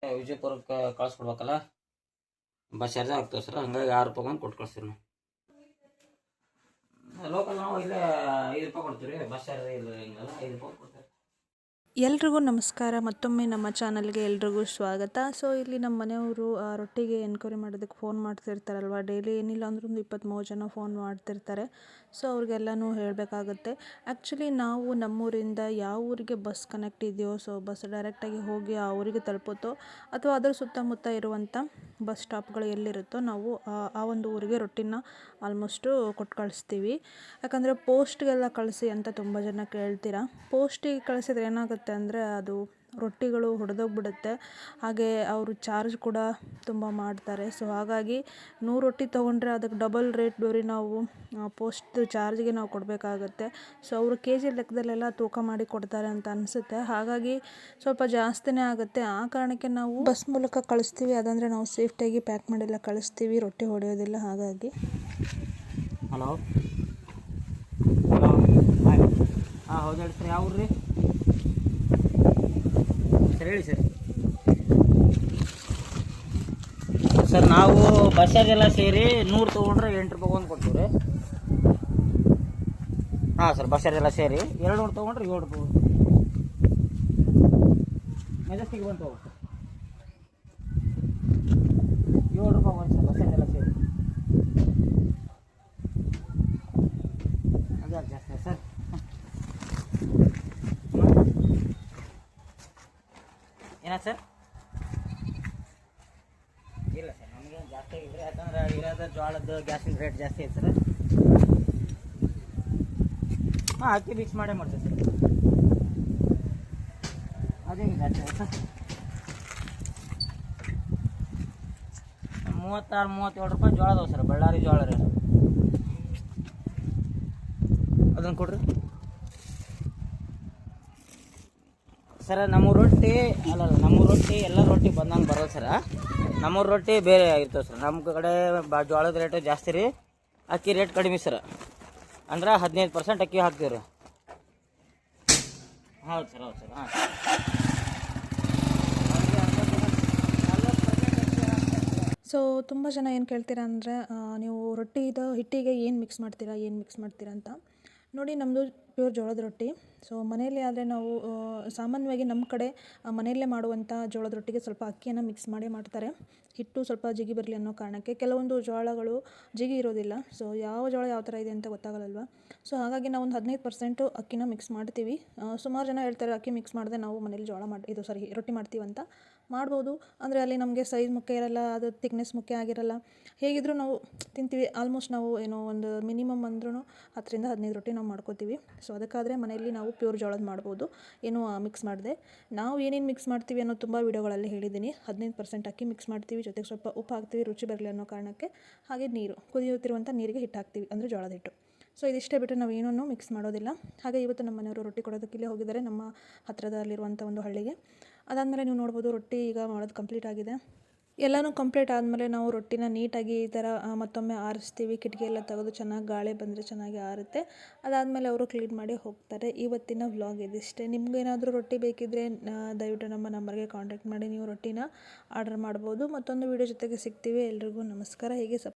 ವಿಜಯಪುರಕ್ಕೆ ಕಳಿಸ್ಕೊಡ್ಬೇಕಲ್ಲ, bus charge ಆಗ್ತದೆ sir. ಹಂಗಾಗಿ 6 ರೂಪಾಯಿ ಕೊಟ್ಟು ಕಳಿಸ್ತೀವಿ ನಾವು. ಲೋಕಲ್ ನಾವು ಇಲ್ಲೇ 5 ರೂಪಾಯಿ ಕೊಡ್ತೀವಿ ರೀ. ಬಸ್ ಚಾರ್ಜ್ ಇಲ್ಲ ಹಿಂಗಲ್ಲ, 5 ರೂಪಾಯಿ ಕೊಡ್ತೀವಿ. ಎಲ್ರಿಗೂ ನಮಸ್ಕಾರ. ಮತ್ತೊಮ್ಮೆ ನಮ್ಮ ಚಾನಲ್ಗೆ ಎಲ್ರಿಗೂ ಸ್ವಾಗತ. ಸೊ ಇಲ್ಲಿ ನಮ್ಮ ಮನೆಯವರು ರೊಟ್ಟಿಗೆ ಎನ್ಕ್ವೈರಿ ಮಾಡೋದಕ್ಕೆ ಫೋನ್ ಮಾಡ್ತಿರ್ತಾರಲ್ವ, ಡೈಲಿ ಏನಿಲ್ಲ ಅಂದ್ರೂ ಒಂದು 20-30 ಜನ ಫೋನ್ ಮಾಡ್ತಿರ್ತಾರೆ. ಸೊ ಅವ್ರಿಗೆಲ್ಲನೂ ಹೇಳಬೇಕಾಗುತ್ತೆ. ಆ್ಯಕ್ಚುಲಿ ನಾವು ನಮ್ಮೂರಿಂದ ಯಾವ ಊರಿಗೆ ಬಸ್ ಕನೆಕ್ಟ್ ಇದೆಯೋ, ಸೊ ಬಸ್ ಡೈರೆಕ್ಟಾಗಿ ಹೋಗಿ ಆ ಊರಿಗೆ ತಲುಪುತ್ತೋ ಅಥವಾ ಅದರ ಸುತ್ತಮುತ್ತ ಇರುವಂಥ ಬಸ್ ಸ್ಟಾಪ್ಗಳು ಎಲ್ಲಿರುತ್ತೋ ನಾವು ಆ ಒಂದು ಊರಿಗೆ ರೊಟ್ಟಿನ ಆಲ್ಮೋಸ್ಟು ಕೊಟ್ಟು ಕಳಿಸ್ತೀವಿ. ಯಾಕಂದರೆ ಪೋಸ್ಟ್ಗೆಲ್ಲ ಕಳಿಸಿ ಅಂತ ತುಂಬ ಜನ ಕೇಳ್ತೀರಾ. ಪೋಸ್ಟಿಗೆ ಕಳಿಸಿದ್ರೆ ಏನಾಗುತ್ತೆ ಅಂದರೆ ಅದು ರೊಟ್ಟಿಗಳು ಹೊಡೆದೋಗ್ಬಿಡುತ್ತೆ. ಹಾಗೆ ಅವರು ಚಾರ್ಜ್ ಕೂಡ ತುಂಬ ಮಾಡ್ತಾರೆ. ಸೊ ಹಾಗಾಗಿ 100 ರೊಟ್ಟಿ ತೊಗೊಂಡ್ರೆ ಅದಕ್ಕೆ ಡಬಲ್ ರೇಟ್ ಬೇರೆ ನಾವು ಪೋಸ್ಟ್ ಚಾರ್ಜ್ಗೆ ನಾವು ಕೊಡಬೇಕಾಗತ್ತೆ. ಸೊ ಅವರು ಕೆ ಜಿ ಲೆಕ್ಕದಲ್ಲೆಲ್ಲ ತೂಕ ಮಾಡಿ ಕೊಡ್ತಾರೆ ಅಂತ ಅನಿಸುತ್ತೆ. ಹಾಗಾಗಿ ಸ್ವಲ್ಪ ಜಾಸ್ತಿನೇ ಆಗುತ್ತೆ. ಆ ಕಾರಣಕ್ಕೆ ನಾವು ಬಸ್ ಮೂಲಕ ಕಳಿಸ್ತೀವಿ. ಅದಂದರೆ ನಾವು ಸೇಫ್ಟಿಯಾಗಿ ಪ್ಯಾಕ್ ಮಾಡಿಲ್ಲ ಕಳಿಸ್ತೀವಿ, ರೊಟ್ಟಿ ಹೊಡೆಯೋದಿಲ್ಲ. ಹಾಗಾಗಿ ಹಲೋ ಹಲೋ ಹಾಯ್. ಹೌದು ಹೇಳಿ ಸರ್. ಯಾವ ಊರು ರೀ ಸರ್? ಹೇಳಿ ಸರ್. ಸರ್ ನಾವು ಬಸ್ ಚಾರ್ಜ್ ಎಲ್ಲ ಸೇರಿ 100 ತೊಗೊಂಡ್ರೆ 8 ರೂಪಾಯಿ ಒಂದು ಕೊಡ್ತೀವಿ ರೀ. ಹಾಂ ಸರ್, ಬಸ್ ಚಾರ್ಜ್ ಎಲ್ಲ ಸೇರಿ 200 ತೊಗೊಂಡ್ರೆ 7 ರೂಪಾಯಿ. ಮೆಜೆಸ್ಟಿಕ್ ಬಂದು ಹೋಗುತ್ತೆ 7 ರೂಪಾಯಿ ಒಂದು ಸರ್, ಬಸ್ ಚಾರ್ಜ್ ಎಲ್ಲ ಸೇರಿ. ಅದೇ ಜಾಸ್ತಿ ಸರ್. ಏನ ಸರ್? ಇಲ್ಲ ಸರ್, ನಮಗೇನು ಜಾಸ್ತಿ ಆಗಿದ್ರೆ ಯಾಕಂದ್ರೆ ಇರೋದು ಜೋಳದ ಗ್ಯಾಸಿನ ರೇಟ್ ಜಾಸ್ತಿ ಐತೆ ಸರ್. ಹಾಂ, ಅಕ್ಕಿ ಮಿಕ್ಸ್ ಮಾಡೇ ಮಾಡ್ತೀವಿ ಸರ್. ಅದೇನು ಜಾಸ್ತಿ ಆಯ್ತು ಸರ್. 36-37 ರೂಪಾಯಿ ಜೋಳ ಅದಾವೆ ಸರ್, ಬಳ್ಳಾರಿ ಜೋಳ ರೀ. ಅದನ್ನು ಕೊಡ್ರಿ ಸರ. ನಮ್ಮ ರೊಟ್ಟಿ ನಮ್ಮ ರೊಟ್ಟಿ ಎಲ್ಲ ರೊಟ್ಟಿ ಬಂದಂಗೆ ಬರೋದು ಸರ. ನಮ್ಮ ರೊಟ್ಟಿ ಬೇರೆ ಆಗಿರ್ತವೆ ಸರ್. ನಮ್ಮ ಕಡೆ ಜೋಳದ ರೇಟು ಜಾಸ್ತಿ ರೀ, ಅಕ್ಕಿ ರೇಟ್ ಕಡಿಮೆ ಸರ್. ಅಂದ್ರೆ 15% ಅಕ್ಕಿ ಹಾಕ್ತೀವಿ ರೀ. ಹೌದು ಸರ್, ಹೌದು ಸರ್. ಹಾಂ, ಸೊ ತುಂಬ ಜನ ಏನು ಕೇಳ್ತೀರಾ ಅಂದರೆ ನೀವು ಹಿಟ್ಟಿಗೆ ಏನು ಮಿಕ್ಸ್ ಮಾಡ್ತೀರಾ ಅಂತ. ನೋಡಿ, ನಮ್ಮದು ಪ್ಯೂರ್ ಜೋಳದ ರೊಟ್ಟಿ. ಸೊ ಮನೆಯಲ್ಲಿ ಆದರೆ ನಾವು ಸಾಮಾನ್ಯವಾಗಿ ನಮ್ಮ ಕಡೆ ಮನೆಯಲ್ಲೇ ಮಾಡುವಂಥ ಜೋಳದ ರೊಟ್ಟಿಗೆ ಸ್ವಲ್ಪ ಅಕ್ಕಿಯನ್ನು ಮಿಕ್ಸ್ ಮಾಡಿ ಮಾಡ್ತಾರೆ. ಹಿಟ್ಟು ಸ್ವಲ್ಪ ಜಿಗಿ ಬರಲಿ ಅನ್ನೋ ಕಾರಣಕ್ಕೆ. ಕೆಲವೊಂದು ಜೋಳಗಳು ಜಿಗಿ ಇರೋದಿಲ್ಲ. ಸೊ ಯಾವ ಜೋಳ ಯಾವ ಥರ ಇದೆ ಅಂತ ಗೊತ್ತಾಗಲ್ಲಲ್ವ. ಸೊ ಹಾಗಾಗಿ ನಾವು ಒಂದು 15% ಅಕ್ಕಿನ ಮಿಕ್ಸ್ ಮಾಡ್ತೀವಿ. ಸುಮಾರು ಜನ ಹೇಳ್ತಾರೆ ಅಕ್ಕಿ ಮಿಕ್ಸ್ ಮಾಡಿದೆ ನಾವು ಮನೇಲಿ ರೊಟ್ಟಿ ಮಾಡ್ತೀವಿ ಅಂತ. ಮಾಡ್ಬೋದು, ಅಂದರೆ ಅಲ್ಲಿ ನಮಗೆ ಸೈಜ್ ಮುಖ್ಯ ಇರಲ್ಲ, ಅದು ಥಿಕ್ನೆಸ್ ಮುಖ್ಯ ಆಗಿರಲ್ಲ. ಹೇಗಿದ್ದರೂ ನಾವು ತಿಂತೀವಿ. ಆಲ್ಮೋಸ್ಟ್ ನಾವು ಒಂದು ಮಿನಿಮಮ್ ಅಂದ್ರೂ 10-15 ರೊಟ್ಟಿ ನಾವು ಮಾಡ್ಕೋತೀವಿ. ಸೊ ಅದಕ್ಕಾದರೆ ಮನೆಯಲ್ಲಿ ನಾವು ಪ್ಯೂರ್ ಜೋಳದ ಮಾಡ್ಬೋದು, ಏನೂ ಮಿಕ್ಸ್ ಮಾಡಿದೆ. ನಾವು ಏನೇನು ಮಿಕ್ಸ್ ಮಾಡ್ತೀವಿ ಅನ್ನೋ ತುಂಬ ವೀಡಿಯೋಗಳಲ್ಲಿ ಹೇಳಿದ್ದೀನಿ. 15% ಅಕ್ಕಿ ಮಿಕ್ಸ್ ಮಾಡ್ತೀವಿ, ಜೊತೆಗೆ ಸ್ವಲ್ಪ ಉಪ್ಪು ಹಾಕ್ತೀವಿ ರುಚಿ ಬರಲಿ ಅನ್ನೋ ಕಾರಣಕ್ಕೆ. ಹಾಗೆ ನೀರು, ಕುದಿಯುತ್ತಿರುವಂಥ ನೀರಿಗೆ ಹಿಟ್ಟು ಹಾಕ್ತೀವಿ, ಅಂದರೆ ಜೋಳದ ಹಿಟ್ಟು. ಸೊ ಇದಿಷ್ಟೇ ಬಿಟ್ಟರೆ ನಾವು ಏನೂ ಮಿಕ್ಸ್ ಮಾಡೋದಿಲ್ಲ. ಹಾಗೆ ಇವತ್ತು ನಮ್ಮ ಮನೆಯವರು ರೊಟ್ಟಿ ಕೊಡೋದಕ್ಕೆ ಇಲ್ಲೇ ಹೋಗಿದ್ದಾರೆ, ನಮ್ಮ ಹತ್ತಿರದಲ್ಲಿರುವಂಥ ಒಂದು ಹಳ್ಳಿಗೆ. ಅದಾದಮೇಲೆ ನೀವು ನೋಡ್ಬೋದು ರೊಟ್ಟಿ ಈಗ ಮಾಡೋದು ಕಂಪ್ಲೀಟ್ ಆಗಿದೆ. ಎಲ್ಲನೂ ಕಂಪ್ಲೀಟ್ ಆದಮೇಲೆ ನಾವು ರೊಟ್ಟಿನ ನೀಟಾಗಿ ಈ ಥರ ಮತ್ತೊಮ್ಮೆ ಆರಿಸ್ತೀವಿ. ಕಿಟಕಿ ಎಲ್ಲ ತೆಗೆದು ಚೆನ್ನಾಗಿ ಗಾಳಿ ಬಂದರೆ ಚೆನ್ನಾಗಿ ಆರುತ್ತೆ. ಅದಾದಮೇಲೆ ಅವರು ಕ್ಲೀನ್ ಮಾಡಿ ಹೋಗ್ತಾರೆ. ಇವತ್ತಿನ ವ್ಲಾಗ್ ಇದಿಷ್ಟೇ. ನಿಮಗೇನಾದರೂ ರೊಟ್ಟಿ ಬೇಕಿದ್ದರೆ ದಯವಿಟ್ಟು ನಮ್ಮ ನಂಬರ್ಗೆ ಕಾಂಟ್ಯಾಕ್ಟ್ ಮಾಡಿ ನೀವು ರೊಟ್ಟಿನ ಆರ್ಡರ್ ಮಾಡ್ಬೋದು. ಮತ್ತೊಂದು ವೀಡಿಯೋ ಜೊತೆಗೆ ಸಿಗ್ತೀವಿ. ಎಲ್ರಿಗೂ ನಮಸ್ಕಾರ. ಹೀಗೆ